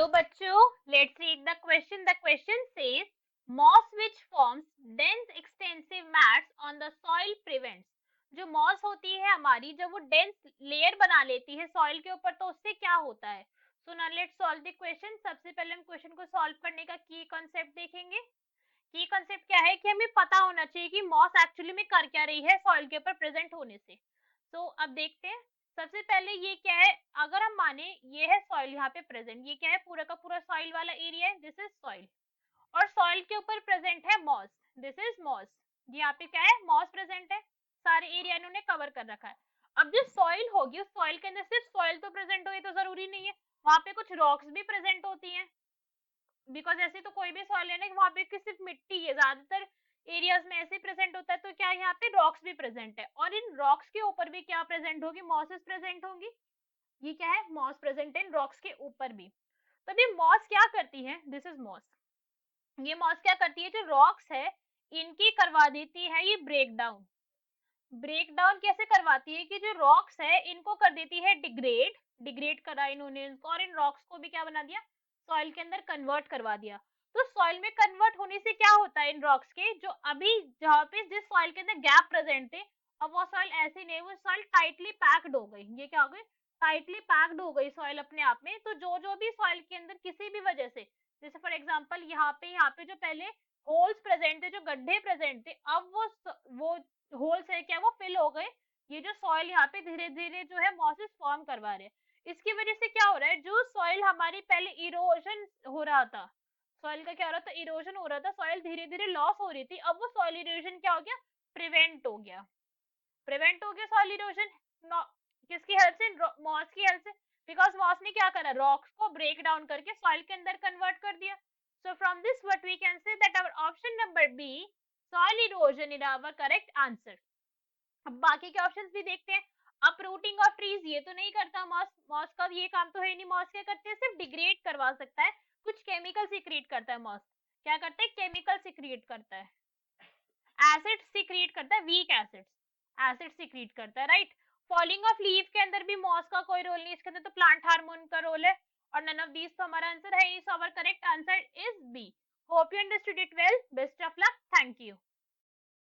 Hello बच्चों, let's read the question. The question says moss which forms dense extensive mats on the soil prevents. जो moss होती है हमारी, जब वो dense लेयर बना लेती है सॉइल के ऊपर, तो उससे क्या होता है. So now let's solve the question. सबसे पहले हम क्वेश्चन को सॉल्व करने का की कॉन्सेप्ट देखेंगे. की कॉन्सेप्ट क्या है कि हमें पता होना चाहिए कि मॉस एक्चुअली में कर क्या रही है सॉइल के ऊपर प्रेजेंट होने से. सो अब देखते हैं. सबसे पहले ये क्या है, अगर हम माने ये है सॉइल यहाँ पे प्रेजेंट, ये क्या है पूरा का पूरा सॉइल वाला एरिया है, दिस इज सॉइल. और सॉइल के ऊपर प्रेजेंट है मॉस, दिस इज मॉस. यहाँ पे क्या है, मॉस प्रेजेंट है, सारे एरिया इन्होंने कवर कर रखा है. अब जो सॉइल होगी, उस सॉइल के अंदर सिर्फ सॉइल तो प्रेजेंट हो, ये तो जरूरी नहीं है, वहां पे कुछ रॉक्स भी प्रेजेंट होती हैं. बिकॉज ऐसे तो कोई भी सॉइल है ना, वहां पे सिर्फ मिट्टी है, ज्यादातर एरियाज में ऐसे प्रेजेंट होता है. तो क्या यहाँ पे रॉक्स भी प्रेजेंट है, और इन रॉक्स के ऊपर भी क्या प्रेजेंट होगी, मॉसेस प्रेजेंट होंगी. ये क्या है, मॉस प्रेजेंट है इन रॉक्स के ऊपर भी. तो अभी मॉस क्या करती है, दिस इज मॉस. ये मॉस क्या करती है, जो रॉक्स है इनकी करवा देती है ये ब्रेक डाउन. ब्रेक डाउन कैसे करवाती है कि जो रॉक्स है इनको कर देती है डिग्रेड. डिग्रेड करा इन्होंने इनको, और इन रॉक्स को भी क्या बना दिया, सॉइल के अंदर कन्वर्ट करवा दिया. तो सॉइल में कन्वर्ट होने से क्या होता है, इन रॉक्स के जो अभी जहाँ पे जिस सॉइल के अंदर गैप प्रेजेंट थे, अब वो सॉइल ऐसे नहीं, वो सॉइल टाइटली पैक्ड हो गई. ये क्या हो गई, टाइटली पैक्ड हो गई सॉइल अपने आप में. तो जो जो भी सॉइल के अंदर किसी भी वजह से, जैसे फॉर एग्जाम्पल यहाँ पे जो पहले होल्स प्रेजेंट थे, जो गड्ढे प्रेजेंट थे, अब वो होल्स है क्या, वो फिल हो गए. ये जो सॉइल यहाँ पे धीरे धीरे जो है मॉसेस फॉर्म करवा रहे हैं. इसकी वजह से क्या हो रहा है, जो सॉइल हमारी पहले इरोजन हो रहा था, सॉइल का क्या हो रहा था, इरोजन हो रहा था, सॉइल धीरे धीरे लॉस हो रही थी, अब वो सॉइल इरोजन क्या हो गया, प्रिवेंट हो गया. प्रिवेंट हो गया सॉइल इरोजन. किसकी हेल्प से, मॉस की हेल्प से. बिकॉज मॉस ने क्या करा, रॉक्स को ब्रेक डाउन करके सॉइल के अंदर कन्वर्ट कर दिया. So from this what we can say that our option number B, soil erosion is our correct answer. अब बाकी के ऑप्शंस भी देखते हैं. अपरूटिंग ऑफ ट्रीज ये तो नहीं करता मॉस, मॉस का ये काम तो है नहीं. मॉस क्या करते हैं, सिर्फ डिग्रेड करवा सकता है, कुछ केमिकल सीक्रेट करता है मॉस. क्या करता है, केमिकल सीक्रेट करता है, एसिड सीक्रेट करता है, वीक एसिड एसिड सीक्रेट करता है, राइट. फॉलिंग ऑफ लीफ के अंदर भी मॉस का कोई रोल नहीं, इसके अंदर तो प्लांट हार्मोन का रोल है. और नन ऑफ दीज तो हमारा आंसर है. So our correct answer is B. Hope you understood it well. Best of luck. Thank you.